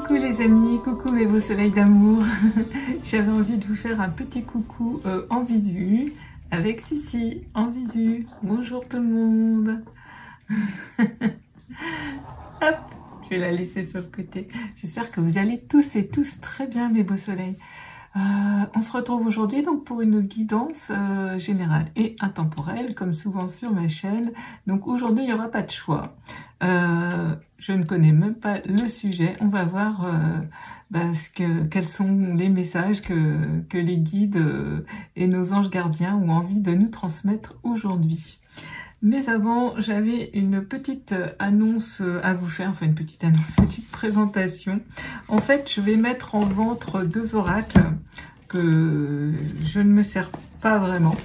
Coucou les amis, coucou mes beaux soleils d'amour. J'avais envie de vous faire un petit coucou en visu avec Sissi en visu. Bonjour tout le monde. Hop, je vais la laisser sur le côté. J'espère que vous allez tous et tous très bien mes beaux soleils. On se retrouve aujourd'hui donc pour une guidance générale et intemporelle comme souvent sur ma chaîne. Donc aujourd'hui il n'y aura pas de choix. Je ne connais même pas le sujet. On va voir quels sont les messages que les guides et nos anges gardiens ont envie de nous transmettre aujourd'hui. Mais avant, j'avais une petite annonce à vous faire, enfin une petite annonce, une petite présentation. En fait, je vais mettre en vente deux oracles que je ne me sers pas vraiment.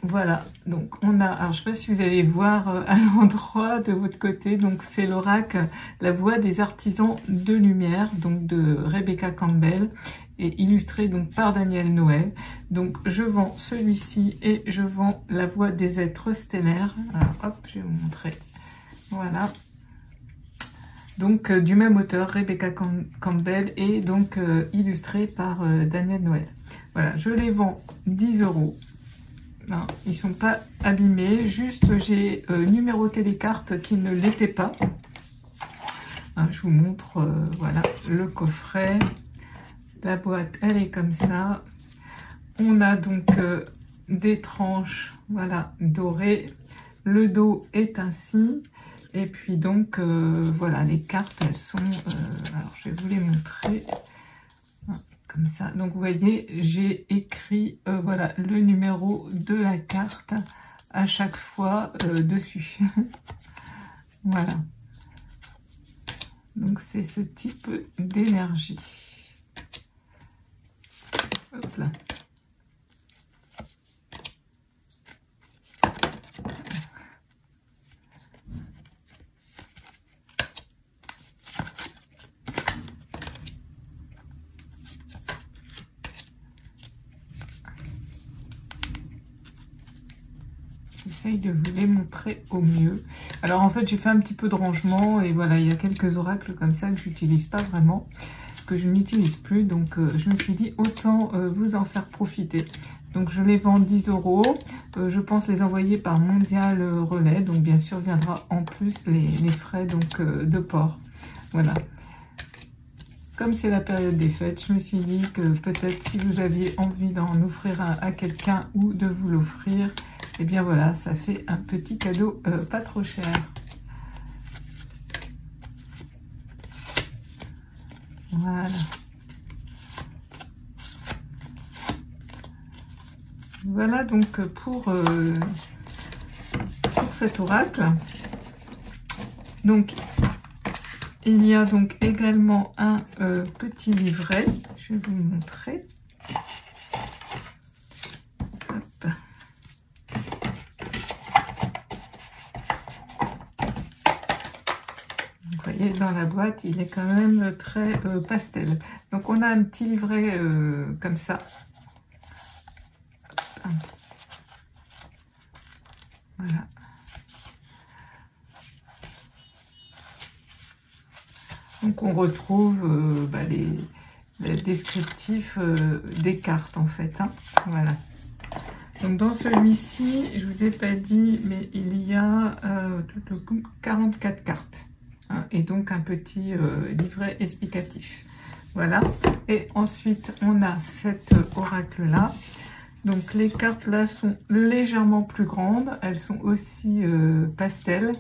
Voilà, donc on a, alors je ne sais pas si vous allez voir à l'endroit de votre côté, donc c'est l'oracle La Voix des Artisans de Lumière, donc de Rebecca Campbell, et illustré donc par Daniel Noël. Donc je vends celui-ci et je vends La Voix des Êtres Stellaires. Alors hop, je vais vous montrer. Voilà. Donc du même auteur, Rebecca Campbell, et donc illustré par Daniel Noël. Voilà, je les vends 10 €. Non, ils sont pas abîmés, juste j'ai numéroté les cartes qui ne l'étaient pas. Je vous montre, voilà, le coffret. La boîte, elle est comme ça. On a donc des tranches, voilà, dorées. Le dos est ainsi. Et puis donc, voilà, les cartes, elles sont... alors, je vais vous les montrer. Comme ça. Donc, vous voyez, j'ai écrit, voilà, le numéro de la carte à chaque fois dessus. Voilà. Donc, c'est ce type d'énergie. Hop là. J'essaye de vous les montrer au mieux. Alors en fait j'ai fait un petit peu de rangement et voilà, il y a quelques oracles comme ça que j'utilise pas vraiment, que je n'utilise plus, donc je me suis dit autant vous en faire profiter. Donc je les vends 10 €. Je pense les envoyer par Mondial Relais, donc bien sûr viendra en plus les frais donc de port. Voilà. Comme c'est la période des fêtes, je me suis dit que peut-être si vous aviez envie d'en offrir un à quelqu'un ou de vous l'offrir, et bien voilà, ça fait un petit cadeau pas trop cher. Voilà. Voilà donc pour cet oracle. Donc il y a donc également un petit livret, je vais vous le montrer. Hop. Vous voyez, dans la boîte, il est quand même très pastel. Donc on a un petit livret comme ça. Hop. Voilà. Donc on retrouve les descriptifs des cartes en fait. Hein. Voilà. Donc dans celui-ci, je vous ai pas dit, mais il y a 44 cartes. Hein, et donc un petit livret explicatif. Voilà. Et ensuite, on a cet oracle-là. Donc les cartes là sont légèrement plus grandes. Elles sont aussi pastel.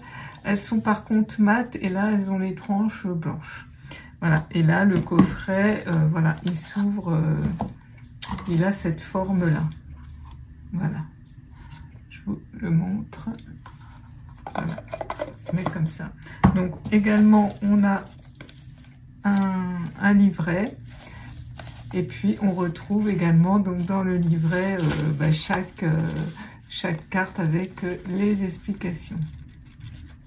Elles sont par contre mates et là elles ont les tranches blanches. Voilà. Et là le coffret, voilà, il s'ouvre. Il a cette forme là. Voilà. Je vous le montre. Voilà. Ça se met comme ça. Donc également on a un livret. Et puis on retrouve également donc dans le livret chaque carte avec les explications.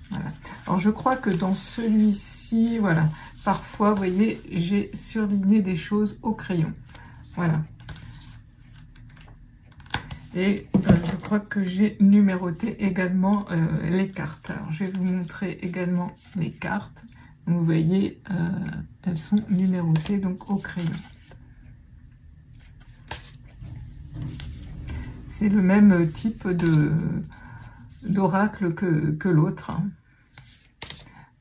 Voilà. Alors je crois que dans celui-ci, voilà, parfois, vous voyez, j'ai surligné des choses au crayon. Voilà. Et je crois que j'ai numéroté également les cartes. Alors je vais vous montrer également les cartes. Vous voyez, elles sont numérotées donc au crayon. C'est le même type d'oracle que l'autre. Hein.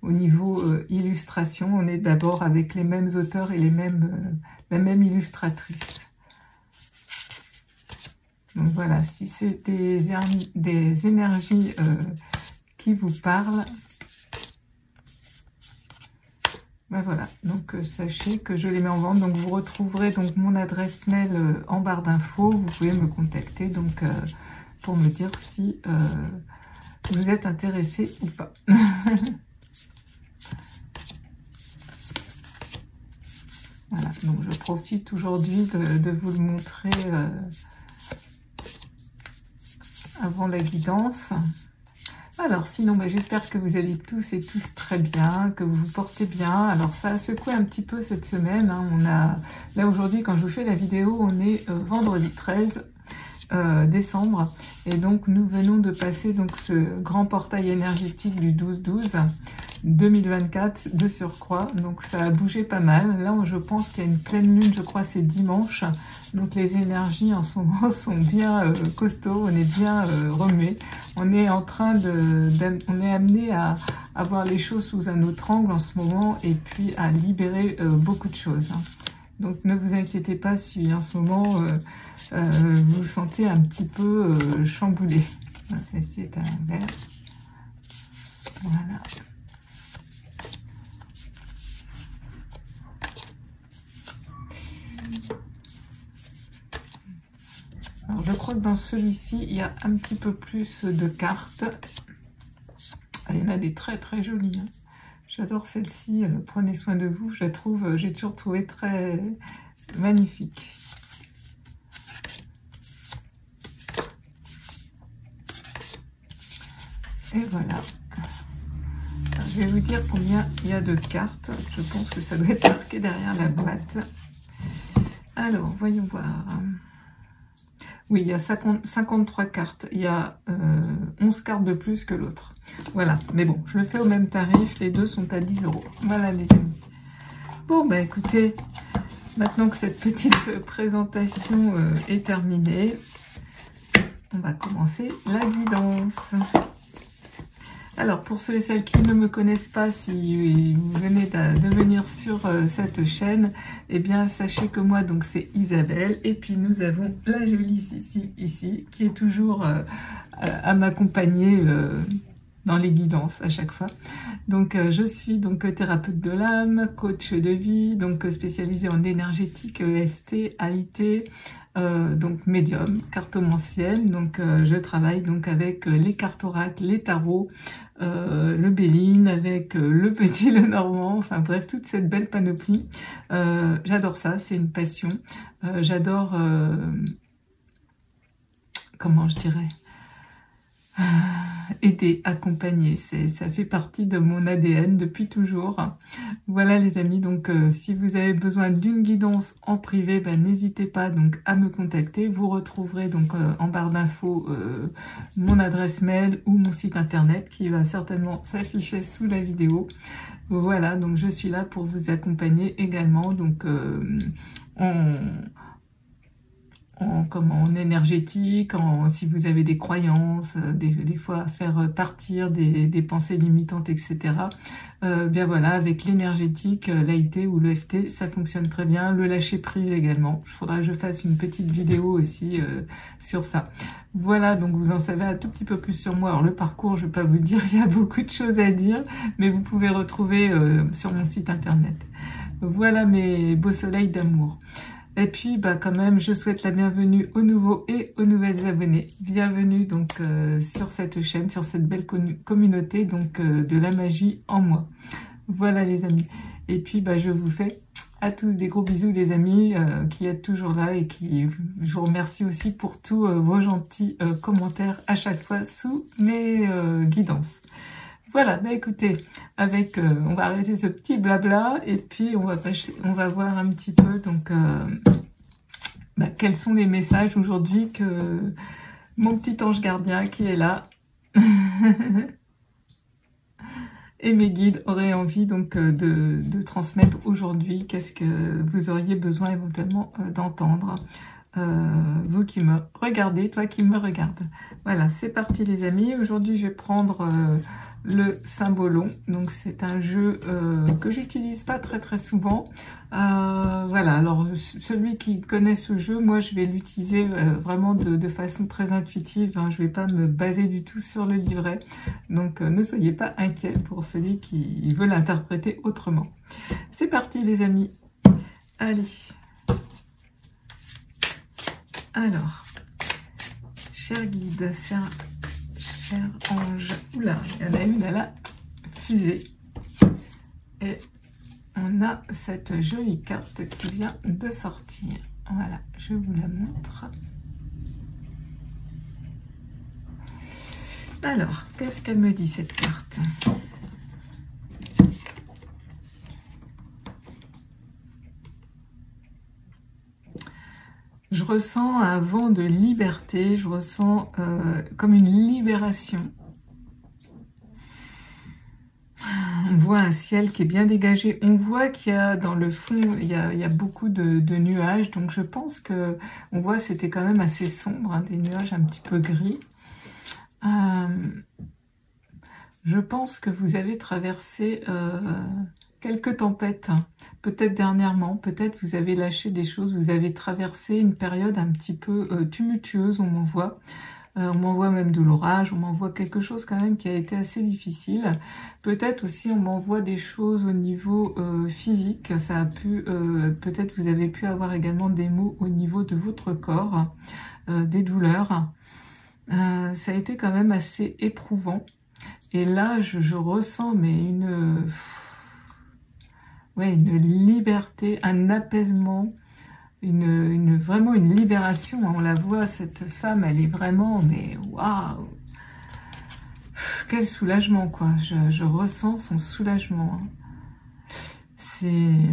Au niveau illustration, on est d'abord avec les mêmes auteurs et la même illustratrice. Donc voilà, si c'est des énergies qui vous parlent, ben voilà, donc sachez que je les mets en vente. Donc vous retrouverez donc mon adresse mail en barre d'infos. Vous pouvez me contacter donc pour me dire si vous êtes intéressé ou pas. Voilà, donc je profite aujourd'hui de vous le montrer avant la guidance. Alors sinon, j'espère que vous allez tous et tous très bien, que vous vous portez bien. Alors ça a secoué un petit peu cette semaine. Hein. Là aujourd'hui, quand je vous fais la vidéo, on est vendredi 13 décembre. Et donc nous venons de passer donc ce grand portail énergétique du 12-12 2024 de surcroît. Donc ça a bougé pas mal. Là je pense qu'il y a une pleine lune, je crois c'est dimanche. Donc les énergies en ce moment sont bien costauds, on est bien remué. On est en train on est amené à voir les choses sous un autre angle en ce moment et puis à libérer beaucoup de choses. Hein. Donc ne vous inquiétez pas si en ce moment vous vous sentez un petit peu chamboulé. Ceci est à l'envers. Voilà. Alors je crois que dans celui-ci, il y a un petit peu plus de cartes. Il y en a des très très jolies. Hein. J'adore celle-ci. Prenez soin de vous. Je la trouve, j'ai toujours trouvé très magnifique. Et voilà. Alors, je vais vous dire combien il y a de cartes. Je pense que ça doit être marqué derrière la boîte. Alors, voyons voir. Oui, il y a 53 cartes. Il y a 11 cartes de plus que l'autre. Voilà. Mais bon, je le fais au même tarif. Les deux sont à 10 €. Voilà, les amis. Bon, écoutez, maintenant que cette petite présentation est terminée, on va commencer la guidance. Alors, pour ceux et celles qui ne me connaissent pas, si vous venez de venir sur cette chaîne, eh bien, sachez que moi, donc, c'est Isabelle. Et puis, nous avons la jolie Sissi, ici, qui est toujours à m'accompagner dans les guidances à chaque fois. Donc, je suis donc thérapeute de l'âme, coach de vie, donc spécialisée en énergétique, EFT, AIT, donc médium, cartomancienne. Donc, je travaille donc avec les cartes oracles, les tarots, le Béline, avec le petit Lenormand, enfin bref, toute cette belle panoplie. J'adore ça, c'est une passion. J'adore, comment je dirais, aider, accompagner, ça fait partie de mon ADN depuis toujours. Voilà les amis, donc si vous avez besoin d'une guidance en privé, n'hésitez pas donc à me contacter. Vous retrouverez donc en barre d'infos mon adresse mail ou mon site internet qui va certainement s'afficher sous la vidéo. Voilà, donc je suis là pour vous accompagner également, donc en énergétique, si vous avez des croyances, des fois à faire partir des pensées limitantes, etc. Bien voilà, avec l'énergétique, l'AIT ou l'EFT, ça fonctionne très bien. Le lâcher prise également. Il faudra que je fasse une petite vidéo aussi sur ça. Voilà, donc vous en savez un tout petit peu plus sur moi. Alors le parcours, je ne vais pas vous dire, il y a beaucoup de choses à dire, mais vous pouvez retrouver sur mon site internet. Voilà mes beaux soleils d'amour. Et puis, quand même, je souhaite la bienvenue aux nouveaux et aux nouvelles abonnés. Bienvenue donc sur cette chaîne, sur cette belle communauté donc de la magie en moi. Voilà les amis. Et puis, je vous fais à tous des gros bisous les amis qui êtes toujours là et je vous remercie aussi pour tous vos gentils commentaires à chaque fois sous mes guidances. Voilà, écoutez, on va arrêter ce petit blabla et puis on va voir un petit peu donc quels sont les messages aujourd'hui que mon petit ange gardien qui est là et mes guides auraient envie donc de transmettre aujourd'hui. Qu'est-ce que vous auriez besoin éventuellement d'entendre, vous qui me regardez, toi qui me regardes. Voilà, c'est parti les amis. Aujourd'hui, je vais prendre le Symbolon. Donc c'est un jeu que j'utilise pas très souvent. Voilà, alors celui qui connaît ce jeu, moi je vais l'utiliser vraiment de façon très intuitive, hein. Je vais pas me baser du tout sur le livret, donc ne soyez pas inquiets pour celui qui veut l'interpréter autrement. C'est parti les amis, allez. Alors, cher guide, cher ange, oula, il y en a une à la fusée, et on a cette jolie carte qui vient de sortir. Voilà, je vous la montre. Alors, qu'est-ce qu'elle me dit cette carte ? Je ressens un vent de liberté, je ressens comme une libération. On voit un ciel qui est bien dégagé, on voit qu'il y a dans le fond, il y a beaucoup de nuages, donc je pense que, on voit c'était quand même assez sombre, hein, des nuages un petit peu gris. Je pense que vous avez traversé quelques tempêtes, hein. Peut-être dernièrement, peut-être vous avez lâché des choses, vous avez traversé une période un petit peu tumultueuse, on m'envoie même de l'orage, on m'envoie quelque chose quand même qui a été assez difficile. Peut-être aussi on m'envoie des choses au niveau physique, ça a pu, peut-être vous avez pu avoir également des maux au niveau de votre corps, des douleurs. Ça a été quand même assez éprouvant. Et là, je ressens mais une liberté, un apaisement, vraiment une libération. On la voit, cette femme, elle est vraiment, mais waouh, quel soulagement quoi. Je ressens son soulagement. J'ai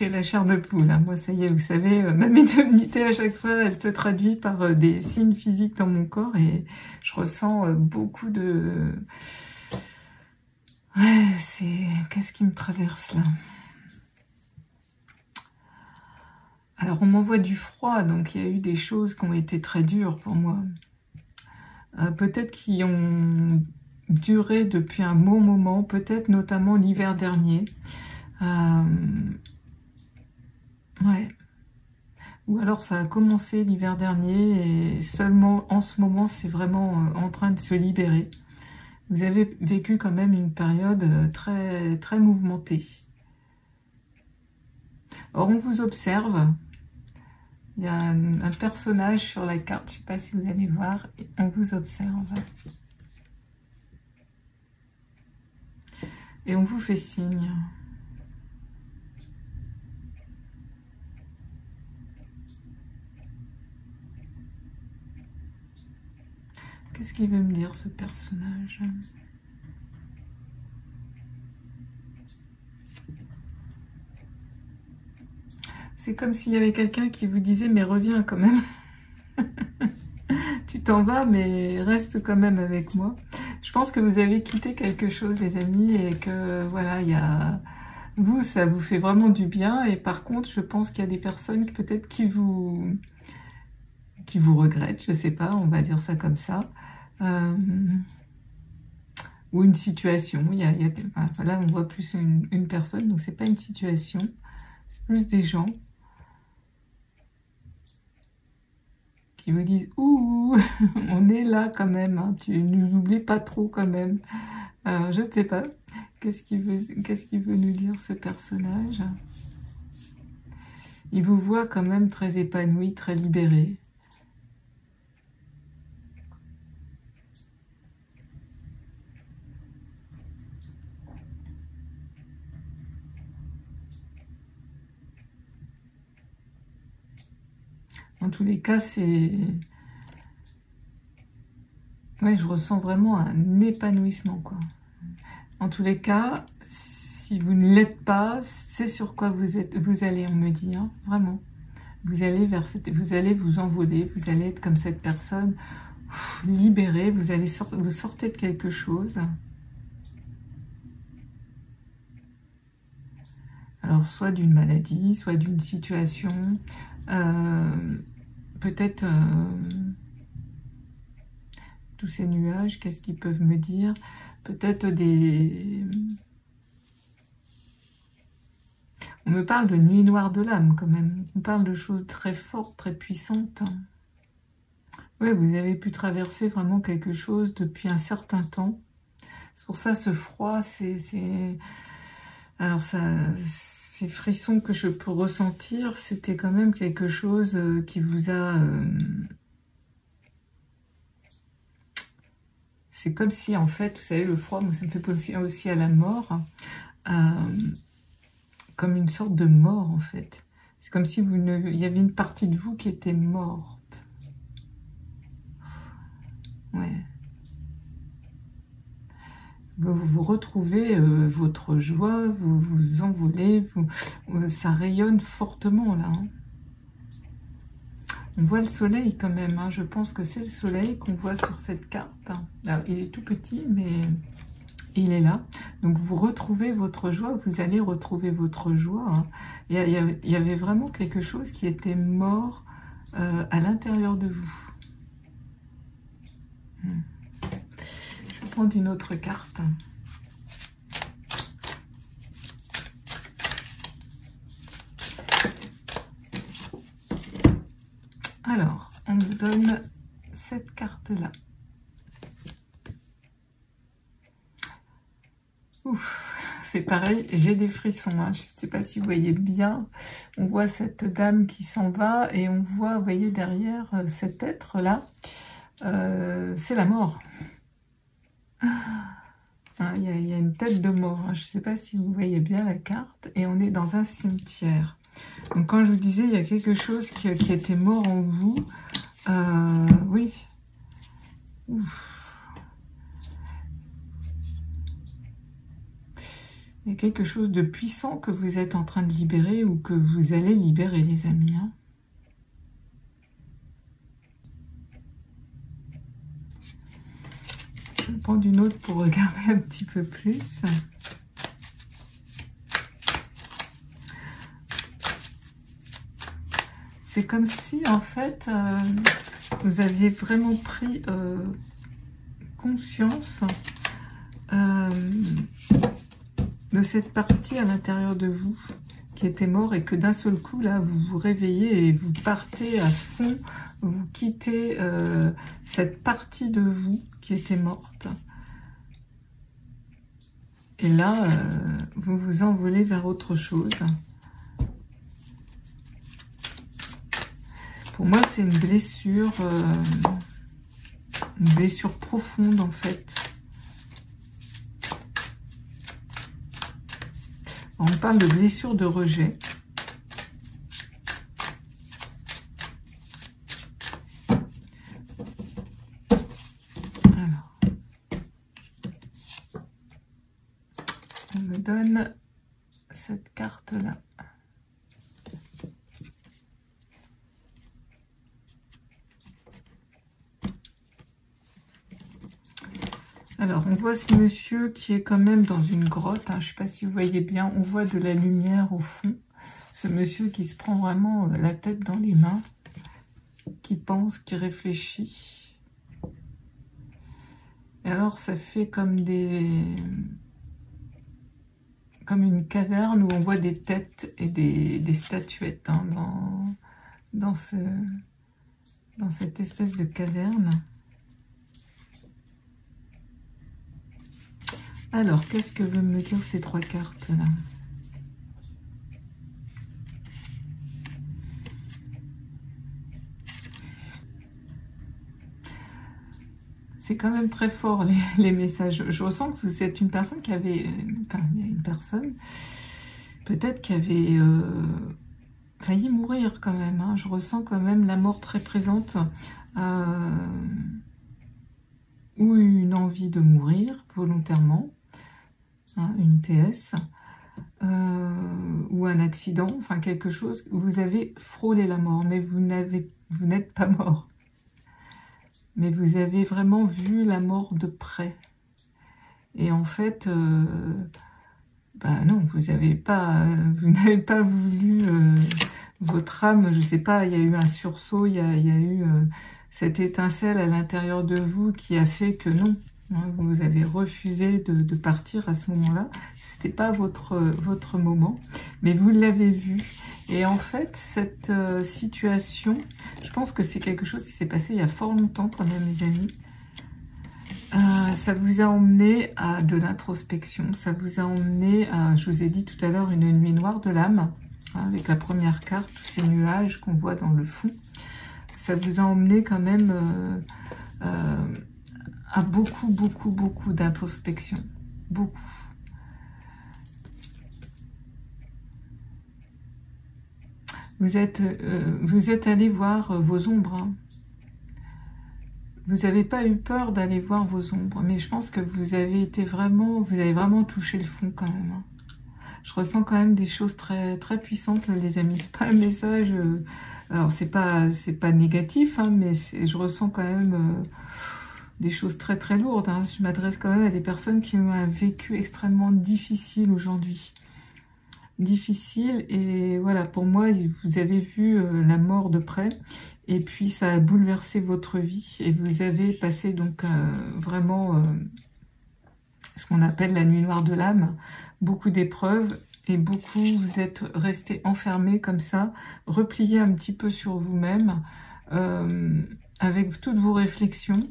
la chair de poule, hein. Moi ça y est, vous savez, ma médiumnité à chaque fois, elle se traduit par des signes physiques dans mon corps et je ressens beaucoup de... Ouais, qu'est-ce qui me traverse là? Alors on m'envoie du froid, donc il y a eu des choses qui ont été très dures pour moi. Peut-être qui ont duré depuis un bon moment, peut-être notamment l'hiver dernier. Ouais. Ou alors ça a commencé l'hiver dernier et seulement en ce moment c'est vraiment en train de se libérer. Vous avez vécu quand même une période très mouvementée. Or on vous observe. Il y a un personnage sur la carte, je ne sais pas si vous allez voir, et on vous observe. Et on vous fait signe. Qu'est-ce qu'il veut me dire ce personnage ? C'est comme s'il y avait quelqu'un qui vous disait mais reviens quand même. Tu t'en vas mais reste quand même avec moi. Je pense que vous avez quitté quelque chose les amis et que voilà, il y a... Vous, ça vous fait vraiment du bien et par contre je pense qu'il y a des personnes peut-être qui vous regrettent, je sais pas, on va dire ça comme ça. Ou une situation, enfin, là on voit plus une personne, donc c'est pas une situation, c'est plus des gens qui vous disent « Ouh, on est là quand même, hein, tu nous oublies pas trop quand même. » Alors je sais pas, qu'est-ce qu'il veut nous dire ce personnage? Il vous voit quand même très épanoui, très libéré. En tous les cas, c'est... Ouais, je ressens vraiment un épanouissement, quoi. En tous les cas, si vous ne l'êtes pas, c'est sur quoi vous allez, on me dit, hein, vraiment. Vous allez vous allez vous envoler, vous allez être comme cette personne, libérée, vous sortez de quelque chose. Alors, soit d'une maladie, soit d'une situation, peut-être tous ces nuages, qu'est-ce qu'ils peuvent me dire? Peut-être des... On me parle de nuit noire de l'âme quand même. On parle de choses très fortes, très puissantes. Oui, vous avez pu traverser vraiment quelque chose depuis un certain temps. C'est pour ça ce froid, alors ces frissons que je peux ressentir, c'était quand même quelque chose qui vous a... C'est comme si en fait, vous savez, le froid, moi, ça me fait penser aussi à la mort. Comme une sorte de mort en fait. C'est comme si il y avait une partie de vous qui était morte. Ouais. Vous retrouvez votre joie, vous vous envolez, ça rayonne fortement là. Hein. On voit le soleil quand même, hein. Je pense que c'est le soleil qu'on voit sur cette carte. Alors, il est tout petit, mais il est là. Donc vous retrouvez votre joie, vous allez retrouver votre joie. Hein. Il y avait vraiment quelque chose qui était mort à l'intérieur de vous. Je vais prendre une autre carte. Alors, on me donne cette carte-là. Ouf, c'est pareil, j'ai des frissons. Hein. Je ne sais pas si vous voyez bien. On voit cette dame qui s'en va et on voit, vous voyez, derrière cet être-là, c'est la mort. Il y a une tête de mort. Hein. Je ne sais pas si vous voyez bien la carte. Et on est dans un cimetière. Donc quand je vous disais, il y a quelque chose qui était mort en vous. Oui. Ouf. Il y a quelque chose de puissant que vous êtes en train de libérer ou que vous allez libérer, les amis. Hein. Je vais prendre une autre pour regarder un petit peu plus. C'est comme si, en fait, vous aviez vraiment pris conscience de cette partie à l'intérieur de vous qui était morte et que d'un seul coup, là, vous vous réveillez et vous partez à fond, vous quittez cette partie de vous qui était morte. Et là, vous vous envolez vers autre chose. Pour moi, c'est une blessure profonde en fait. On parle de blessure de rejet. Alors, on me donne cette carte-là. Alors, on voit ce monsieur qui est quand même dans une grotte. Hein, je ne sais pas si vous voyez bien. On voit de la lumière au fond. Ce monsieur qui se prend vraiment la tête dans les mains. Qui pense, qui réfléchit. Et alors, ça fait comme une caverne où on voit des têtes et des statuettes hein, dans cette espèce de caverne. Alors, qu'est-ce que veulent me dire ces trois cartes-là? C'est quand même très fort, les messages. Je ressens que vous êtes une personne qui avait... Enfin, il y a une personne, peut-être qui avait failli mourir quand même. Hein. Je ressens quand même la mort très présente. Ou une envie de mourir volontairement. Hein, une TS, ou un accident, enfin quelque chose, vous avez frôlé la mort, mais vous n'êtes pas mort. Mais vous avez vraiment vu la mort de près. Et en fait, bah non, vous n'avez pas, vous n'avez pas voulu, votre âme, je sais pas, il y a eu un sursaut, il y a eu cette étincelle à l'intérieur de vous qui a fait que non, hein, vous avez refusé de partir à ce moment-là. C'était pas votre moment, mais vous l'avez vu. Et en fait, cette situation, je pense que c'est quelque chose qui s'est passé il y a fort longtemps quand même, les amis. Ça vous a emmené à de l'introspection, ça vous a emmené à, je vous ai dit tout à l'heure, une nuit noire de l'âme, hein, avec la première carte, tous ces nuages qu'on voit dans le fond. Ça vous a emmené quand même à beaucoup d'introspection, beaucoup. Vous êtes allé voir vos ombres, hein. Vous n'avez pas eu peur d'aller voir vos ombres, mais je pense que vous avez vraiment touché le fond quand même, hein. Je ressens quand même des choses très puissantes, là, les amis. C'est pas un message, alors c'est pas négatif, hein, mais je ressens quand même des choses très lourdes, hein. Je m'adresse quand même à des personnes qui ont un vécu extrêmement difficile aujourd'hui. Difficile, et voilà, pour moi, vous avez vu la mort de près, et puis ça a bouleversé votre vie, et vous avez passé donc vraiment ce qu'on appelle la nuit noire de l'âme, beaucoup d'épreuves, et vous êtes resté enfermé comme ça, replié un petit peu sur vous-même, avec toutes vos réflexions,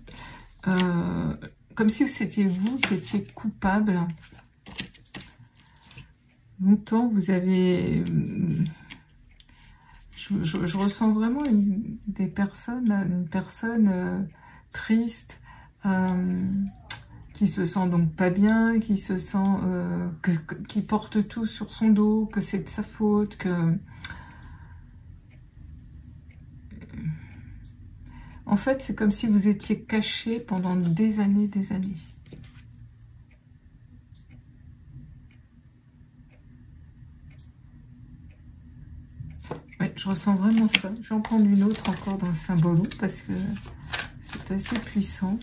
comme si c'était vous qui étiez coupable. Longtemps, vous avez... Je ressens vraiment une personne triste, qui se sent donc pas bien, qui se sent... qui porte tout sur son dos, que c'est de sa faute, que... En fait, c'est comme si vous étiez caché pendant des années, Ouais, je ressens vraiment ça. Je vais en prendre une autre encore dans le symbole parce que c'est assez puissant.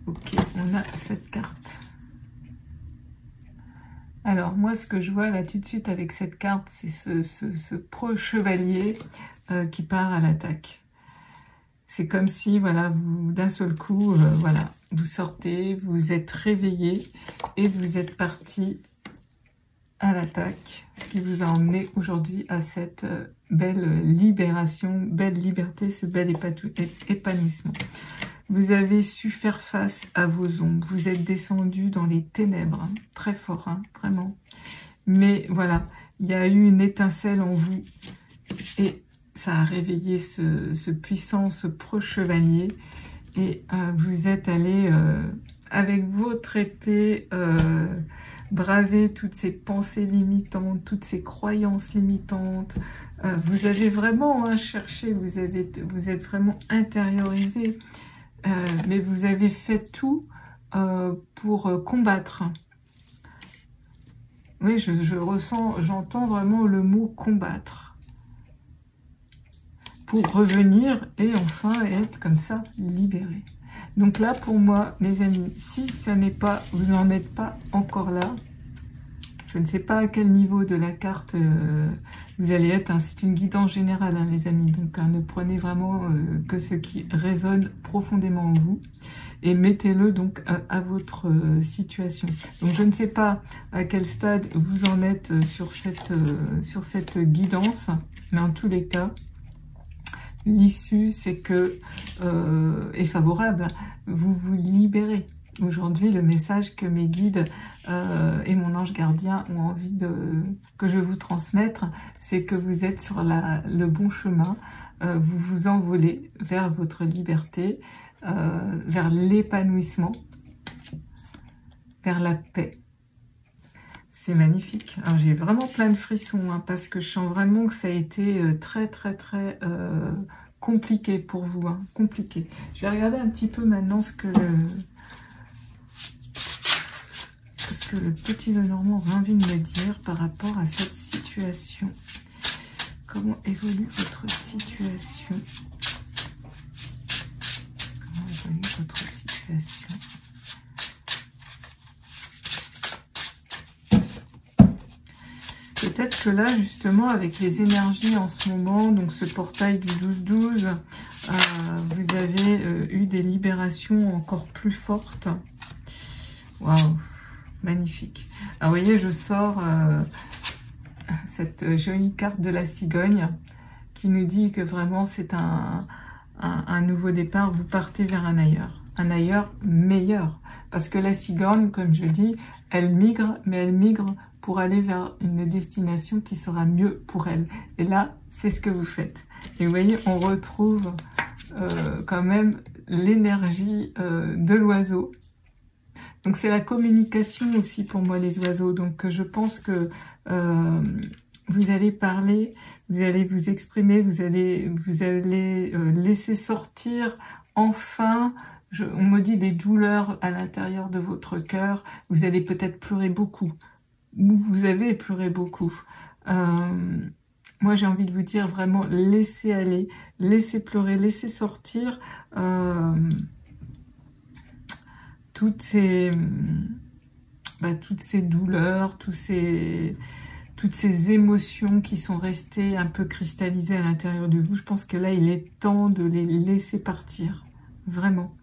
Ok, on a cette carte. Alors moi, ce que je vois là tout de suite avec cette carte, c'est ce pro-chevalier qui part à l'attaque. C'est comme si, voilà, vous d'un seul coup, voilà, vous sortez, vous êtes réveillé et vous êtes parti à l'attaque, ce qui vous a emmené aujourd'hui à cette belle libération, belle liberté, ce bel épanouissement. Vous avez su faire face à vos ombres, vous êtes descendu dans les ténèbres, hein, très fort, hein, vraiment. Mais voilà, il y a eu une étincelle en vous et ça a réveillé ce puissant, ce pro-chevalier, et vous êtes allé avec votre épée braver toutes ces pensées limitantes, toutes ces croyances limitantes. Vous avez vraiment cherché, vous êtes vraiment intériorisé, mais vous avez fait tout pour combattre. Oui, j'entends vraiment le mot combattre. Pour revenir et enfin être comme ça libéré. Donc là, pour moi, mes amis, si ça n'est pas, vous n'en êtes pas encore là, je ne sais pas à quel niveau de la carte vous allez être, hein, c'est une guidance générale, hein, les amis, donc hein, ne prenez vraiment que ce qui résonne profondément en vous et mettez-le donc à votre situation. Donc je ne sais pas à quel stade vous en êtes sur cette guidance, mais en tous les cas, l'issue, c'est que est favorable. Vous vous libérez. Aujourd'hui, le message que mes guides et mon ange gardien ont envie que je vous transmettre, c'est que vous êtes sur le bon chemin. Vous vous envolez vers votre liberté, vers l'épanouissement, vers la paix. C'est magnifique. Alors j'ai vraiment plein de frissons, hein, parce que je sens vraiment que ça a été très compliqué pour vous, hein, compliqué. Je vais regarder un petit peu maintenant ce que le petit Lenormand a envie de me dire par rapport à cette situation. Comment évolue votre situation? Comment évolue votre peut-être que là, justement, avec les énergies en ce moment, donc ce portail du 12-12, vous avez eu des libérations encore plus fortes. Waouh, magnifique. Alors, vous voyez, je sors cette jolie carte de la cigogne qui nous dit que vraiment c'est un nouveau départ. Vous partez vers un ailleurs meilleur. Parce que la cigogne, comme je dis, elle migre, mais elle migre pour aller vers une destination qui sera mieux pour elle. Et là, c'est ce que vous faites. Et vous voyez, on retrouve quand même l'énergie de l'oiseau. Donc c'est la communication aussi pour moi, les oiseaux. Donc je pense que vous allez parler, vous allez vous exprimer, vous allez laisser sortir enfin, on me dit des douleurs à l'intérieur de votre cœur. Vous allez peut-être pleurer beaucoup. Vous avez pleuré beaucoup. Moi j'ai envie de vous dire vraiment, laissez aller, laissez pleurer, laissez sortir toutes ces douleurs, toutes ces émotions qui sont restées un peu cristallisées à l'intérieur de vous. Je pense que là, il est temps de les laisser partir, vraiment.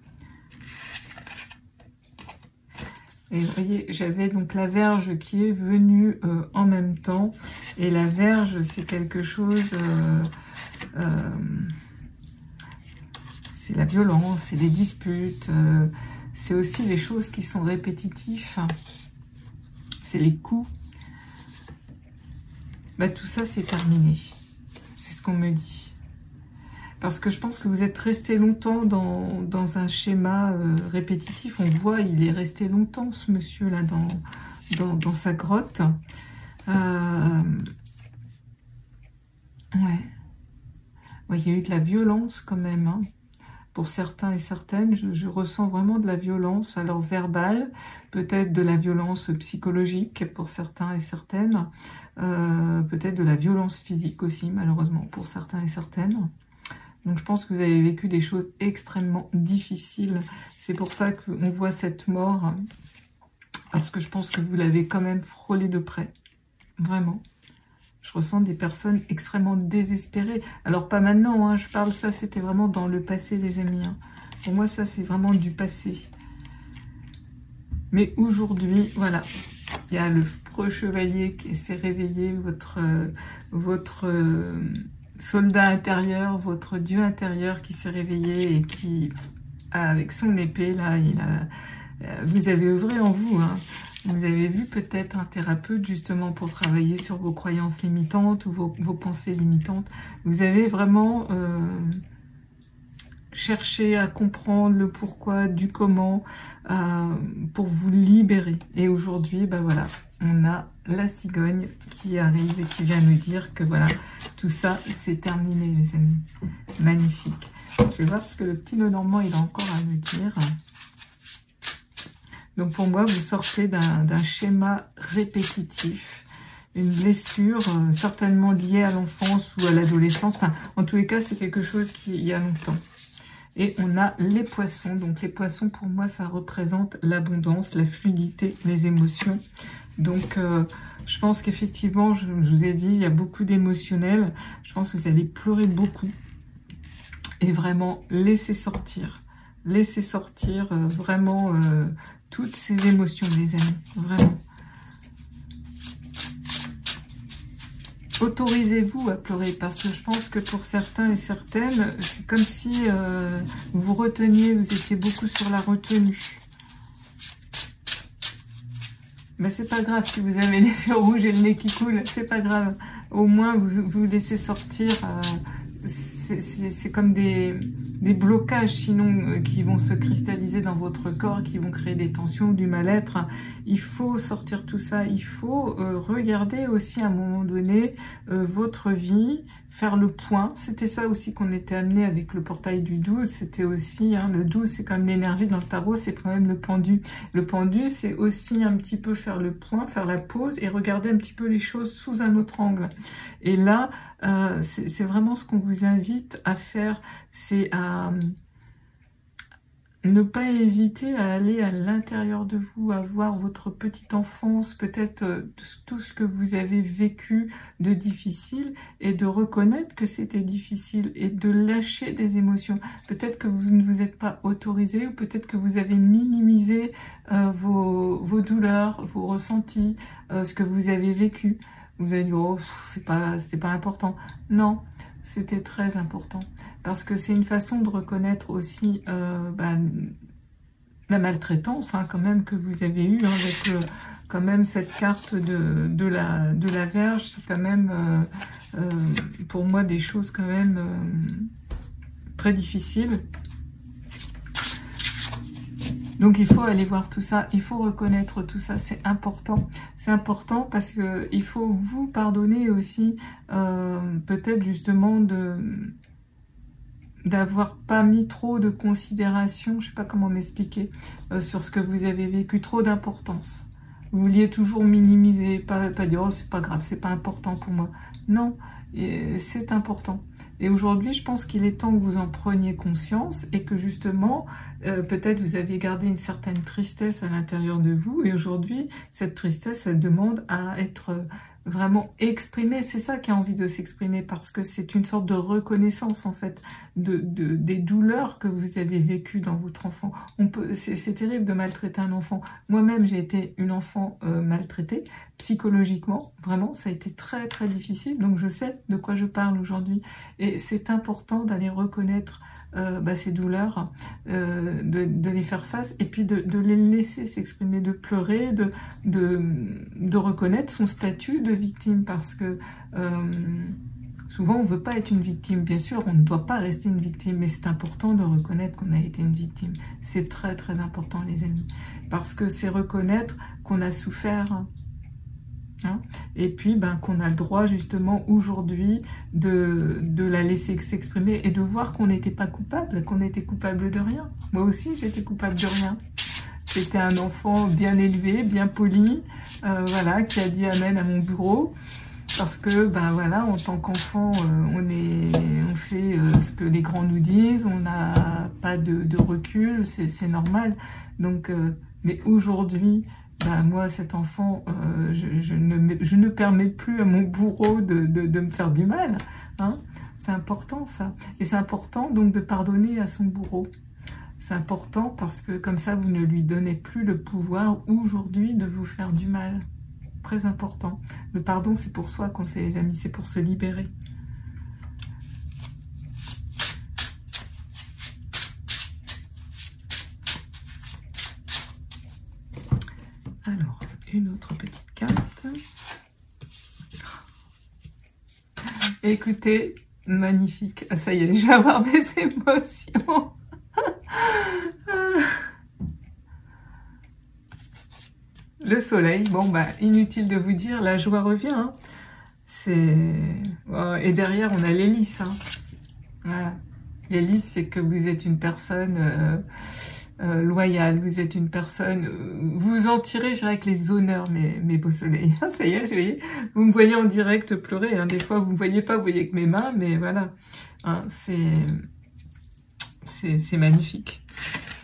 Et vous voyez, j'avais donc la Vierge qui est venue en même temps. Et la Vierge, c'est quelque chose... c'est la violence, c'est les disputes... c'est aussi les choses qui sont répétitives, c'est les coups. Tout ça, c'est terminé. C'est ce qu'on me dit. Parce que je pense que vous êtes resté longtemps dans un schéma répétitif. On voit, il est resté longtemps, ce monsieur-là, dans sa grotte. Ouais. Il y a eu de la violence quand même, hein. Pour certains et certaines, je ressens vraiment de la violence, alors verbale, peut-être de la violence psychologique pour certains et certaines, peut-être de la violence physique aussi, malheureusement, pour certains et certaines. Donc je pense que vous avez vécu des choses extrêmement difficiles. C'est pour ça qu'on voit cette mort, parce que je pense que vous l'avez quand même frôlé de près, vraiment. Je ressens des personnes extrêmement désespérées. Alors, pas maintenant, hein, je parle, ça, c'était vraiment dans le passé, les amis. Hein. Pour moi, ça, c'est vraiment du passé. Mais aujourd'hui, voilà, il y a le preux chevalier qui s'est réveillé, votre soldat intérieur, votre dieu intérieur qui s'est réveillé et qui, avec son épée, là, vous avez œuvré en vous, hein. Vous avez vu peut-être un thérapeute justement pour travailler sur vos croyances limitantes ou vos pensées limitantes. Vous avez vraiment cherché à comprendre le pourquoi, du comment, pour vous libérer. Et aujourd'hui, voilà, on a la cigogne qui arrive et qui vient nous dire que voilà, tout ça, c'est terminé, les amis. Magnifique. Je vais voir ce que le petit Lenormand, il a encore à me dire. Donc pour moi, vous sortez d'un schéma répétitif, une blessure certainement liée à l'enfance ou à l'adolescence. Enfin, en tous les cas, c'est quelque chose qui y a longtemps. Et on a les poissons. Donc les poissons, pour moi, ça représente l'abondance, la fluidité, les émotions. Donc je pense qu'effectivement, je vous ai dit, il y a beaucoup d'émotionnel. Je pense que vous allez pleurer beaucoup. Et vraiment, laissez sortir. Laissez sortir vraiment... toutes ces émotions, les amis, vraiment. Autorisez-vous à pleurer, parce que je pense que pour certains et certaines, c'est comme si vous reteniez, vous étiez beaucoup sur la retenue. Mais c'est pas grave si vous avez les yeux rouges et le nez qui coule, c'est pas grave. Au moins, vous laissez sortir... c'est comme des blocages sinon qui vont se cristalliser dans votre corps, qui vont créer des tensions, du mal-être. Il faut sortir tout ça, il faut regarder aussi à un moment donné votre vie, faire le point. C'était ça aussi qu'on était amené avec le portail du 12, c'était aussi, hein, le 12 c'est quand même l'énergie dans le tarot, c'est quand même le pendu. Le pendu c'est aussi un petit peu faire le point, faire la pause et regarder un petit peu les choses sous un autre angle. Et là, c'est vraiment ce qu'on vous invite à faire, c'est à ne pas hésiter à aller à l'intérieur de vous, à voir votre petite enfance, peut-être tout ce que vous avez vécu de difficile, et de reconnaître que c'était difficile, et de lâcher des émotions. Peut-être que vous ne vous êtes pas autorisé, ou peut-être que vous avez minimisé vos douleurs, vos ressentis, ce que vous avez vécu. Vous avez dit, oh, c'est pas important. Non, c'était très important. Parce que c'est une façon de reconnaître aussi la maltraitance, hein, quand même, que vous avez eue, hein, avec quand même cette carte de la Vierge. C'est quand même, pour moi, des choses quand même très difficiles. Donc il faut aller voir tout ça, il faut reconnaître tout ça, c'est important. C'est important parce que il faut vous pardonner aussi, peut-être justement d'avoir pas mis trop de considération, je sais pas comment m'expliquer, sur ce que vous avez vécu, trop d'importance. Vous vouliez toujours minimiser, pas dire oh c'est pas grave, c'est pas important pour moi. Non, c'est important. Et aujourd'hui, je pense qu'il est temps que vous en preniez conscience et que justement, peut-être vous aviez gardé une certaine tristesse à l'intérieur de vous, et aujourd'hui, cette tristesse, elle demande à être vraiment exprimée. C'est ça qui a envie de s'exprimer, parce que c'est une sorte de reconnaissance en fait des douleurs que vous avez vécues dans votre enfant. C'est terrible de maltraiter un enfant. Moi-même, j'ai été une enfant maltraitée psychologiquement. Vraiment, ça a été très très difficile. Donc je sais de quoi je parle aujourd'hui. Et c'est important d'aller reconnaître ces douleurs, de les faire face, et puis de les laisser s'exprimer, de pleurer, de reconnaître son statut de victime, parce que souvent on ne veut pas être une victime. Bien sûr, on ne doit pas rester une victime, mais c'est important de reconnaître qu'on a été une victime. C'est très très important, les amis, parce que c'est reconnaître qu'on a souffert. Hein, et puis qu'on a le droit justement aujourd'hui de la laisser s'exprimer, et de voir qu'on n'était pas coupable, qu'on était coupable de rien. Moi aussi j'étais coupable de rien. J'étais un enfant bien élevé, bien poli, voilà, qui a dit amen à mon bureau, parce que voilà, en tant qu'enfant on fait ce que les grands nous disent, on n'a pas de recul, c'est normal. Donc mais aujourd'hui, moi, cet enfant, je ne permets plus à mon bourreau de me faire du mal. Hein. C'est important, ça. Et c'est important, donc, de pardonner à son bourreau. C'est important parce que, comme ça, vous ne lui donnez plus le pouvoir, aujourd'hui, de vous faire du mal. Très important. Le pardon, c'est pour soi qu'on le fait, les amis. C'est pour se libérer. Alors, une autre petite carte. Écoutez, magnifique. Ah, ça y est, je vais avoir mes émotions. Le soleil, bon inutile de vous dire, la joie revient. Hein. Et derrière, on a l'hélice. Hein. Voilà. L'hélice, c'est que vous êtes une personne loyale, vous êtes une personne, vous en tirez, je dirais, avec les honneurs, mes beaux soleils. Ça y est, vous me voyez en direct pleurer, hein. Des fois vous me voyez pas, vous voyez que mes mains, mais voilà, hein, c'est magnifique.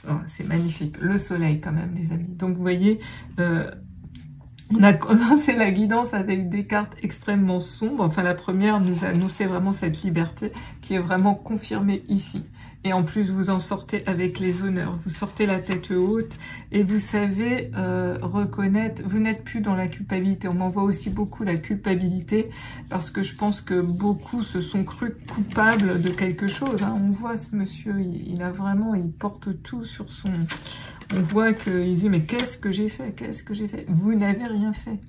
Oh, c'est magnifique, le soleil quand même, les amis. Donc vous voyez, on a commencé la guidance avec des cartes extrêmement sombres. Enfin, la première nous annonçait vraiment cette liberté qui est vraiment confirmée ici. Et en plus, vous en sortez avec les honneurs. Vous sortez la tête haute et vous savez reconnaître. Vous n'êtes plus dans la culpabilité. On m'envoie aussi beaucoup la culpabilité parce que je pense que beaucoup se sont crus coupables de quelque chose. Hein. On voit ce monsieur, il a vraiment, il porte tout sur son... On voit qu'il dit, mais qu'est-ce que j'ai fait? Qu'est-ce que j'ai fait? Vous n'avez rien fait.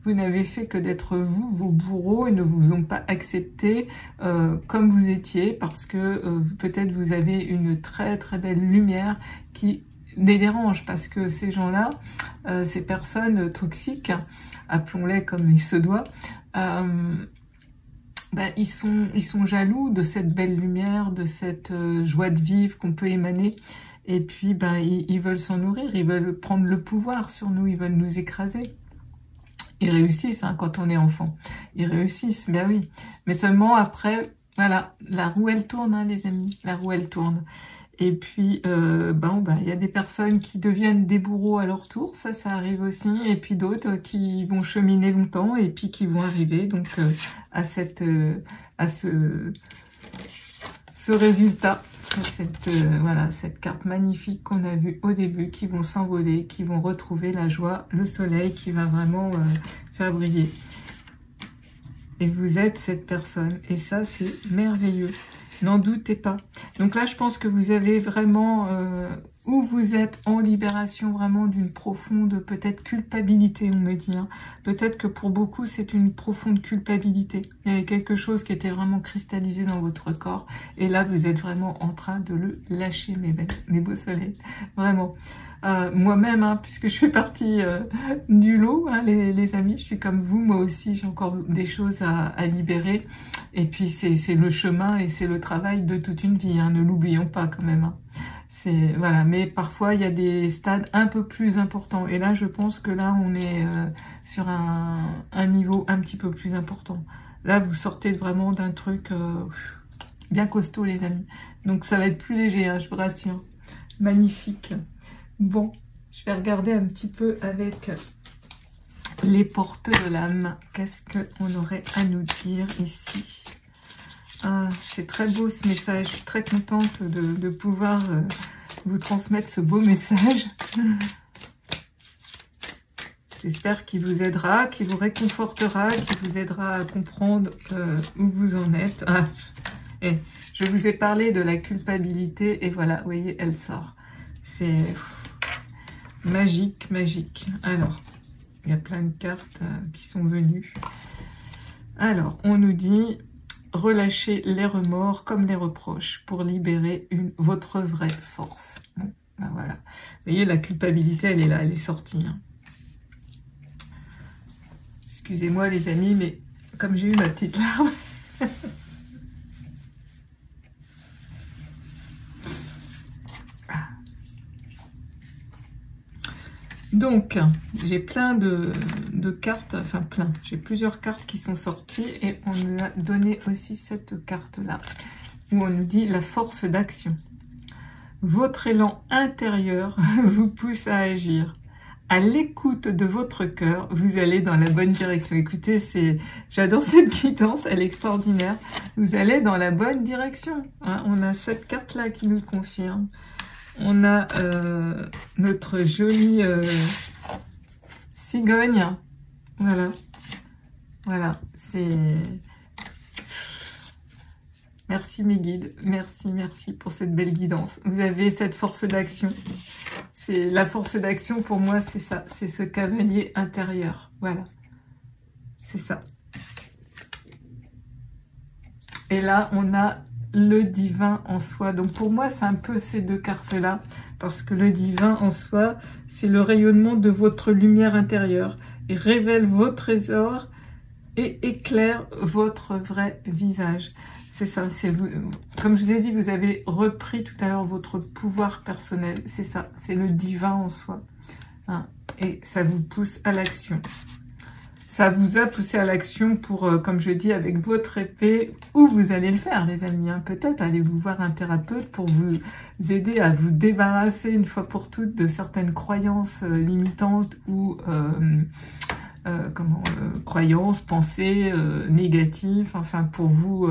Vous n'avez fait que d'être vous, vos bourreaux, et ne vous ont pas accepté comme vous étiez, parce que peut-être vous avez une très très belle lumière qui les dérange, parce que ces gens-là, ces personnes toxiques, appelons-les comme il se doit, ils sont jaloux de cette belle lumière, de cette joie de vivre qu'on peut émaner. Et puis, ils veulent s'en nourrir, ils veulent prendre le pouvoir sur nous, ils veulent nous écraser. Ils réussissent, hein, quand on est enfant. Ils réussissent, ben oui. Mais seulement après, voilà, la roue, elle tourne, hein, les amis. La roue, elle tourne. Et puis, il y a des personnes qui deviennent des bourreaux à leur tour, ça arrive aussi. Et puis d'autres qui vont cheminer longtemps et puis qui vont arriver donc à ce résultat, cette carte magnifique qu'on a vue au début, qui vont s'envoler, qui vont retrouver la joie, le soleil qui va vraiment faire briller. Et vous êtes cette personne, et ça c'est merveilleux, n'en doutez pas. Donc là je pense que vous avez vraiment, où vous êtes en libération vraiment d'une profonde peut-être culpabilité, on me dit. Hein. Peut-être que pour beaucoup c'est une profonde culpabilité. Il y avait quelque chose qui était vraiment cristallisé dans votre corps, et là vous êtes vraiment en train de le lâcher, mes beaux soleils, vraiment. Moi-même, hein, puisque je fais partie du lot, hein, les amis, je suis comme vous, moi aussi j'ai encore des choses à libérer, et puis c'est le chemin et c'est le travail de toute une vie, hein, ne l'oublions pas quand même. Hein. Voilà, mais parfois il y a des stades un peu plus importants, et là je pense que là on est sur un niveau un petit peu plus important. Là vous sortez vraiment d'un truc bien costaud, les amis, donc ça va être plus léger, hein, je vous rassure. Magnifique. Bon, je vais regarder un petit peu avec les portes de l'âme. Qu'est-ce qu'on aurait à nous dire ici? Ah, c'est très beau ce message. Je suis très contente de pouvoir vous transmettre ce beau message. J'espère qu'il vous aidera, qu'il vous réconfortera, qu'il vous aidera à comprendre où vous en êtes. Ah, et je vous ai parlé de la culpabilité et voilà, vous voyez, elle sort. C'est magique, magique. Alors, il y a plein de cartes qui sont venues. Alors, on nous dit relâchez les remords comme les reproches pour libérer votre vraie force. Bon, ben voilà. Vous voyez, la culpabilité, elle est là, elle est sortie. Hein. Excusez-moi les amis, mais comme j'ai eu ma petite larme... Donc, j'ai plein de cartes, enfin plein, j'ai plusieurs cartes qui sont sorties et on nous a donné aussi cette carte-là, où on nous dit la force d'action. Votre élan intérieur vous pousse à agir. À l'écoute de votre cœur, vous allez dans la bonne direction. Écoutez, j'adore cette guidance, elle est extraordinaire. Vous allez dans la bonne direction. Hein, on a cette carte-là qui nous confirme. On a notre jolie cigogne. Voilà. Voilà. Merci mes guides. Merci pour cette belle guidance. Vous avez cette force d'action. C'est la force d'action pour moi, c'est ça. C'est ce cavalier intérieur. Voilà. C'est ça. Et là, on a le divin en soi. Donc pour moi, c'est un peu ces deux cartes-là, parce que le divin en soi, c'est le rayonnement de votre lumière intérieure. Il révèle vos trésors et éclaire votre vrai visage. C'est ça, c'est vous. Comme je vous ai dit, vous avez repris tout à l'heure votre pouvoir personnel. C'est ça, c'est le divin en soi. Hein, et ça vous pousse à l'action. Ça vous a poussé à l'action pour, comme je dis, avec votre épée, où vous allez le faire, les amis. Hein. Peut-être allez-vous voir un thérapeute pour vous aider à vous débarrasser une fois pour toutes de certaines croyances limitantes ou croyances, pensées négatives, enfin pour vous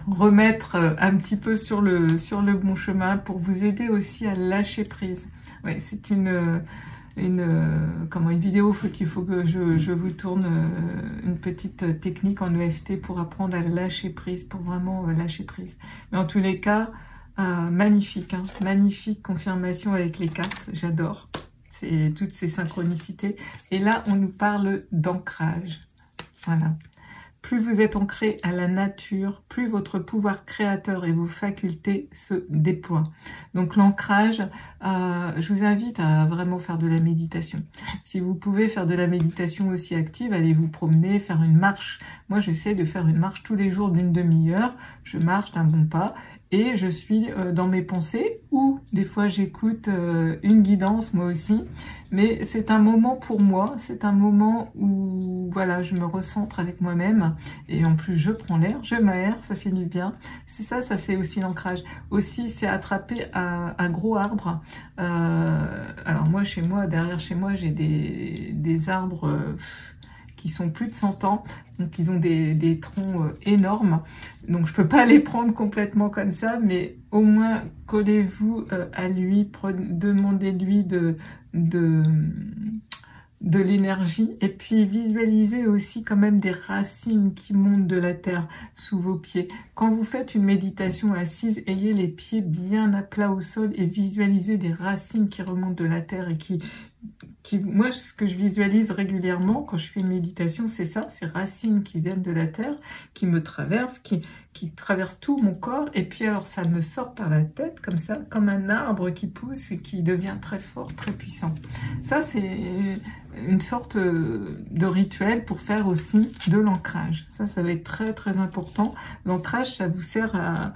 remettre un petit peu sur le bon chemin, pour vous aider aussi à lâcher prise. Ouais, c'est une vidéo qu'il faut que je vous tourne une petite technique en EFT pour apprendre à lâcher prise, pour vraiment lâcher prise. Mais en tous les cas, magnifique, hein, magnifique confirmation avec les cartes, j'adore. C'est toutes ces synchronicités. Et là, on nous parle d'ancrage. Voilà. Plus vous êtes ancré à la nature, plus votre pouvoir créateur et vos facultés se déploient. Donc l'ancrage, je vous invite à vraiment faire de la méditation. Si vous pouvez faire de la méditation aussi active, allez vous promener, faire une marche. Moi, j'essaie de faire une marche tous les jours d'une demi-heure. Je marche d'un bon pas et je suis dans mes pensées, ou des fois j'écoute une guidance moi aussi, mais c'est un moment pour moi, c'est un moment où voilà, je me recentre avec moi-même, et en plus je prends l'air, je m'aère, ça fait du bien. C'est ça, ça fait aussi l'ancrage. Aussi, c'est attraper un gros arbre. Alors moi, chez moi, derrière chez moi, j'ai des arbres qui sont plus de 100 ans, donc ils ont des troncs énormes, donc je peux pas les prendre complètement comme ça, mais au moins collez-vous à lui, demandez-lui de l'énergie, et puis visualisez aussi quand même des racines qui montent de la terre sous vos pieds. Quand vous faites une méditation assise, ayez les pieds bien à plat au sol et visualisez des racines qui remontent de la terre et moi, ce que je visualise régulièrement quand je fais une méditation, c'est ça, ces racines qui viennent de la terre, qui me traversent, qui traversent tout mon corps, et puis alors ça me sort par la tête, comme ça, comme un arbre qui pousse et qui devient très fort, très puissant. Ça, c'est une sorte de rituel pour faire aussi de l'ancrage. Ça va être très très important. L'ancrage, ça vous sert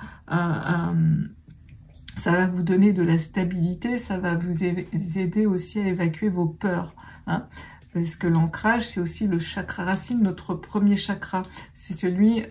ça va vous donner de la stabilité, ça va vous aider aussi à évacuer vos peurs, hein, parce que l'ancrage, c'est aussi le chakra racine, notre premier chakra. C'est celui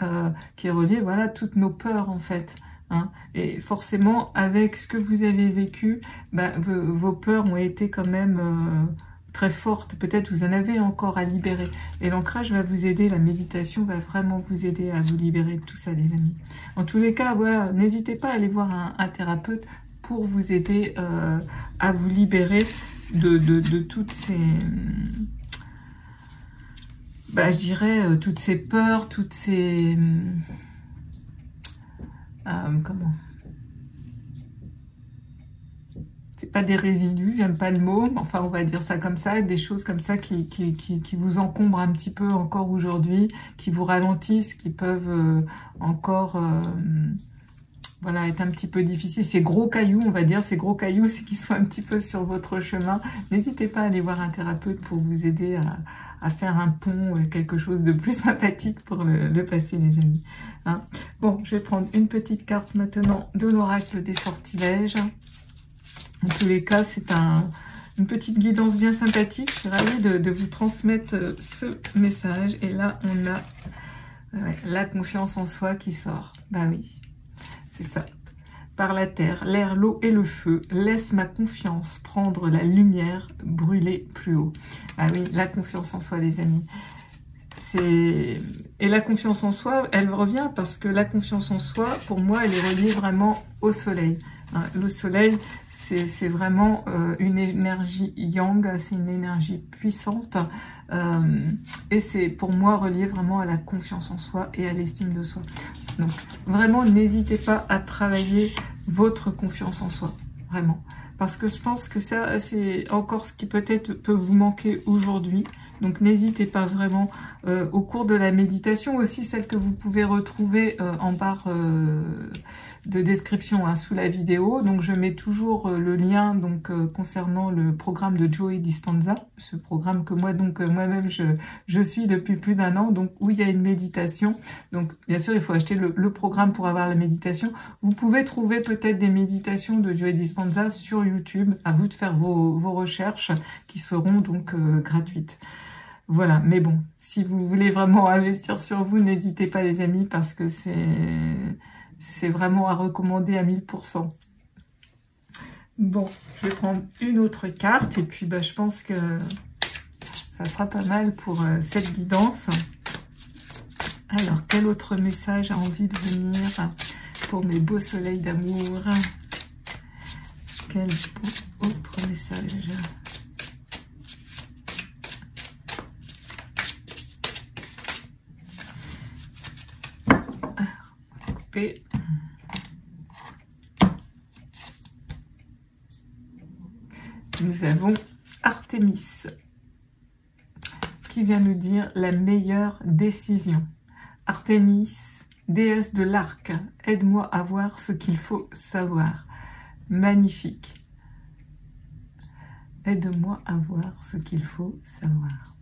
qui est relié, voilà, toutes nos peurs en fait. Hein. Et forcément, avec ce que vous avez vécu, bah, vos peurs ont été quand même très fortes. Peut-être vous en avez encore à libérer. Et l'ancrage va vous aider, la méditation va vraiment vous aider à vous libérer de tout ça, les amis. En tous les cas, voilà, n'hésitez pas à aller voir un thérapeute pour vous aider à vous libérer de toutes ces... Bah, je dirais, toutes ces peurs, toutes ces... comment... C'est pas des résidus, j'aime pas le mot, mais enfin on va dire ça comme ça, des choses comme ça qui vous encombrent un petit peu encore aujourd'hui, qui vous ralentissent, qui peuvent encore voilà, être un petit peu difficiles. Ces gros cailloux, on va dire, ces gros cailloux qui sont un petit peu sur votre chemin, n'hésitez pas à aller voir un thérapeute pour vous aider à faire un pont, quelque chose de plus sympathique pour le passer, les amis. Hein. Bon, je vais prendre une petite carte maintenant de l'oracle des sortilèges. En tous les cas, c'est une petite guidance bien sympathique. Je suis ravie de vous transmettre ce message. Et là, on a la confiance en soi qui sort. Bah oui, c'est ça. Par la terre, l'air, l'eau et le feu, laisse ma confiance prendre la lumière, brûler plus haut. Ah oui, la confiance en soi, les amis. Et la confiance en soi, elle revient parce que la confiance en soi, pour moi, elle est reliée vraiment au soleil. Le soleil, c'est vraiment une énergie yang, c'est une énergie puissante et c'est pour moi relié vraiment à la confiance en soi et à l'estime de soi. Donc vraiment, n'hésitez pas à travailler votre confiance en soi, vraiment. Parce que je pense que ça, c'est encore ce qui peut-être peut vous manquer aujourd'hui. Donc n'hésitez pas vraiment au cours de la méditation, aussi celle que vous pouvez retrouver en barre de description sous la vidéo. Donc je mets toujours le lien donc concernant le programme de Joe Dispenza, ce programme que moi-même je suis depuis plus d'1 an, donc où il y a une méditation. Donc bien sûr il faut acheter le programme pour avoir la méditation. Vous pouvez trouver peut-être des méditations de Joe Dispenza sur YouTube, à vous de faire vos recherches qui seront donc gratuites. Voilà, mais bon, si vous voulez vraiment investir sur vous, n'hésitez pas les amis, parce que c'est vraiment à recommander à 1000%. Bon, je vais prendre une autre carte et puis bah, je pense que ça sera pas mal pour cette guidance. Alors, quel autre message a envie de venir pour mes beaux soleils d'amour? Quel beau autre message? Nous avons Artémis qui vient nous dire la meilleure décision. Artémis, déesse de l'arc, aide-moi à voir ce qu'il faut savoir. Magnifique. Aide-moi à voir ce qu'il faut savoir.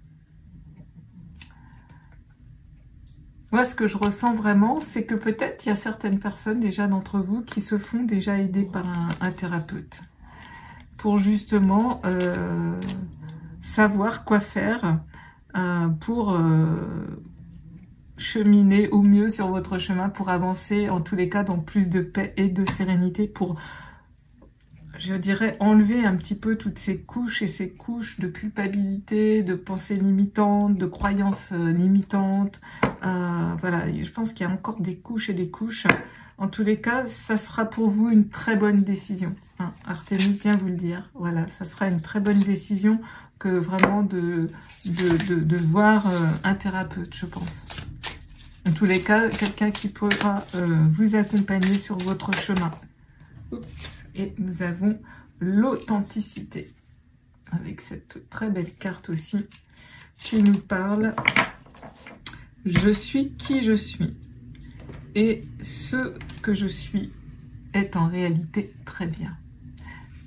Moi, ce que je ressens vraiment, c'est que peut-être il y a certaines personnes déjà d'entre vous qui se font déjà aider par un thérapeute pour justement savoir quoi faire pour cheminer au mieux sur votre chemin, pour avancer en tous les cas dans plus de paix et de sérénité, pour, je dirais, enlever un petit peu toutes ces couches et ces couches de culpabilité, de pensées limitantes, de croyances limitantes. Voilà, je pense qu'il y a encore des couches et des couches. En tous les cas, ça sera pour vous une très bonne décision. Hein, Artémis vient vous le dire. Voilà, ça sera une très bonne décision que vraiment de voir un thérapeute, je pense. En tous les cas, quelqu'un qui pourra vous accompagner sur votre chemin. Oups. Et nous avons l'authenticité, avec cette très belle carte aussi, qui nous parle « Je suis qui je suis ». Et ce que je suis est en réalité très bien.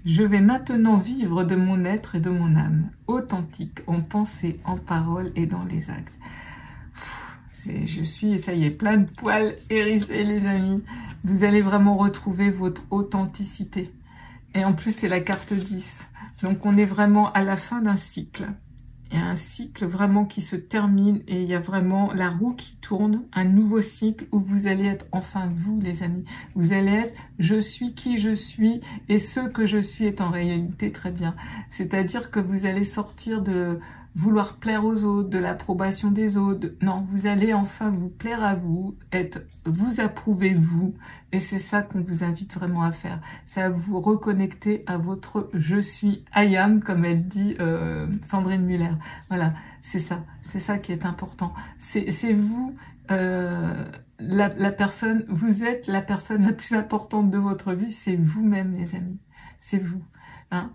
Je vais maintenant vivre de mon être et de mon âme, authentique, en pensée, en parole et dans les actes. Je suis, ça y est, plein de poils hérissés, les amis. Vous allez vraiment retrouver votre authenticité. Et en plus, c'est la carte 10. Donc, on est vraiment à la fin d'un cycle. Il y a un cycle vraiment qui se termine et il y a vraiment la roue qui tourne, un nouveau cycle où vous allez être enfin vous, les amis. Vous allez être « je suis qui je suis » et ce que je suis est en réalité très bien. C'est-à-dire que vous allez sortir de vouloir plaire aux autres, de l'approbation des autres. Non, vous allez enfin vous plaire à vous, vous approuver vous. Et c'est ça qu'on vous invite vraiment à faire. C'est à vous reconnecter à votre « je suis I am », comme elle dit Sandrine Muller. Voilà, c'est ça qui est important. C'est vous, la personne, vous êtes la personne la plus importante de votre vie, c'est vous-même, les amis. C'est vous. Hein.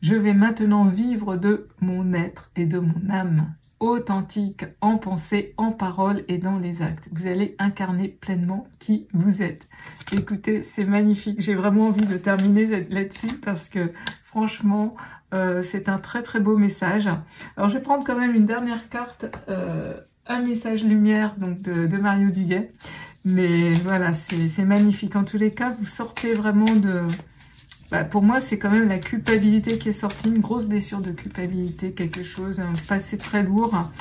Je vais maintenant vivre de mon être et de mon âme, authentique, en pensée, en parole et dans les actes. Vous allez incarner pleinement qui vous êtes. Écoutez, c'est magnifique. J'ai vraiment envie de terminer là-dessus parce que franchement, c'est un très très beau message. Alors, je vais prendre quand même une dernière carte, un message lumière donc de Mario Duguay. Mais voilà, c'est magnifique. En tous les cas, vous sortez vraiment de... pour moi, c'est quand même la culpabilité qui est sortie, une grosse blessure de culpabilité, quelque chose, un passé très lourd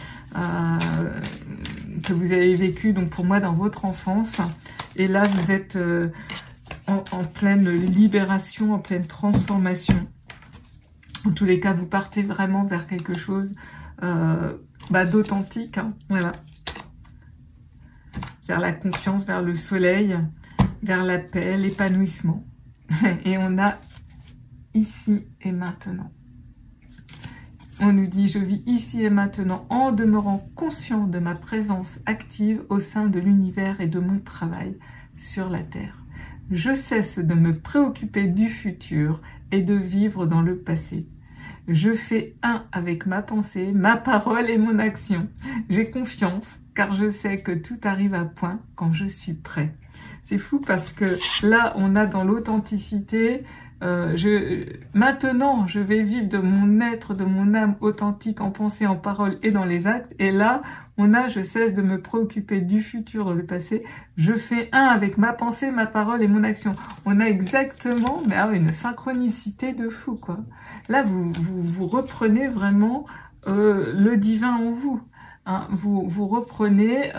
que vous avez vécu, donc pour moi, dans votre enfance. Et là, vous êtes en pleine libération, en pleine transformation. En tous les cas, vous partez vraiment vers quelque chose d'authentique, hein, voilà. Vers la confiance, vers le soleil, vers la paix, l'épanouissement. Et on a ici et maintenant. On nous dit, je vis ici et maintenant en demeurant conscient de ma présence active au sein de l'univers et de mon travail sur la Terre. Je cesse de me préoccuper du futur et de vivre dans le passé. Je fais un avec ma pensée, ma parole et mon action. J'ai confiance car je sais que tout arrive à point quand je suis prêt. C'est fou parce que là, on a dans l'authenticité, maintenant, je vais vivre de mon être, de mon âme authentique en pensée, en parole et dans les actes. Et là, on a, je cesse de me préoccuper du futur, du passé. Je fais un avec ma pensée, ma parole et mon action. On a exactement une synchronicité de fou, quoi. Là, vous reprenez vraiment le divin en vous. Hein. Vous reprenez...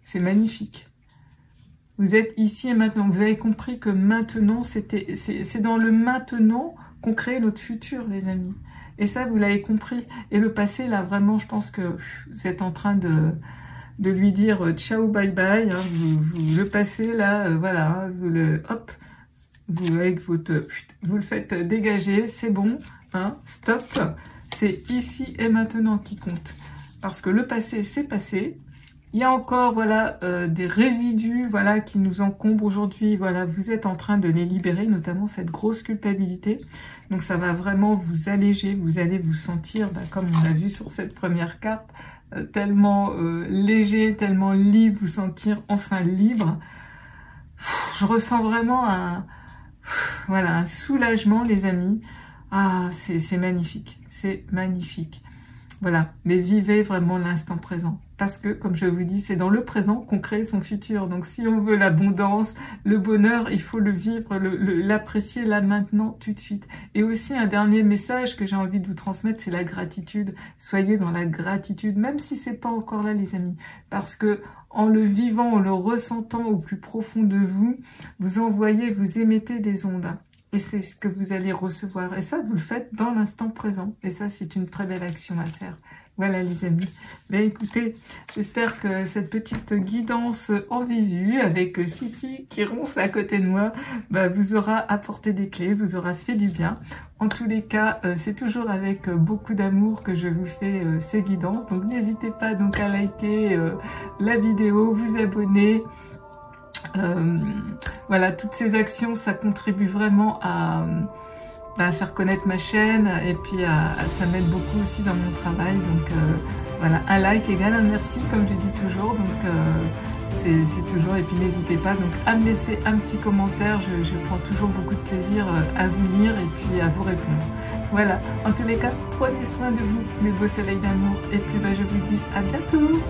c'est magnifique. Vous êtes ici et maintenant. Vous avez compris que maintenant, c'est dans le maintenant qu'on crée notre futur, les amis. Et ça, vous l'avez compris. Et le passé, là, vraiment, je pense que vous êtes en train de lui dire ciao, bye bye. Hein, le passé, là, voilà, vous le faites dégager. C'est bon, hein, stop. C'est ici et maintenant qui compte. Parce que le passé, c'est passé. Il y a encore, voilà, des résidus, voilà, qui nous encombrent aujourd'hui. Voilà, vous êtes en train de les libérer, notamment cette grosse culpabilité. Donc, ça va vraiment vous alléger. Vous allez vous sentir, comme on a vu sur cette première carte, tellement léger, tellement libre, vous sentir enfin libre. Je ressens vraiment un soulagement, les amis. Ah, c'est magnifique. C'est magnifique. Voilà, mais vivez vraiment l'instant présent. parce que, comme je vous dis, c'est dans le présent qu'on crée son futur. Donc si on veut l'abondance, le bonheur, il faut le vivre, l'apprécier là, maintenant, tout de suite. Et aussi un dernier message que j'ai envie de vous transmettre, c'est la gratitude. Soyez dans la gratitude, même si c'est pas encore là, les amis. Parce que en le vivant, en le ressentant au plus profond de vous, vous envoyez, vous émettez des ondes. Et c'est ce que vous allez recevoir. Et ça, vous le faites dans l'instant présent. Et ça, c'est une très belle action à faire. Voilà, les amis. Ben, écoutez, j'espère que cette petite guidance en visu avec Sissi qui ronfle à côté de moi, ben, vous aura apporté des clés, vous aura fait du bien. En tous les cas, c'est toujours avec beaucoup d'amour que je vous fais ces guidances. Donc, n'hésitez pas donc à liker la vidéo, vous abonner. Voilà, toutes ces actions, ça contribue vraiment à faire connaître ma chaîne et puis ça m'aide beaucoup aussi dans mon travail. Donc voilà, un like égale un merci, comme je dis toujours. Donc c'est toujours, et puis n'hésitez pas donc à me laisser un petit commentaire. Je prends toujours beaucoup de plaisir à vous lire et puis à vous répondre. Voilà, en tous les cas, prenez soin de vous, mes beaux soleils d'amour. Et puis je vous dis à bientôt.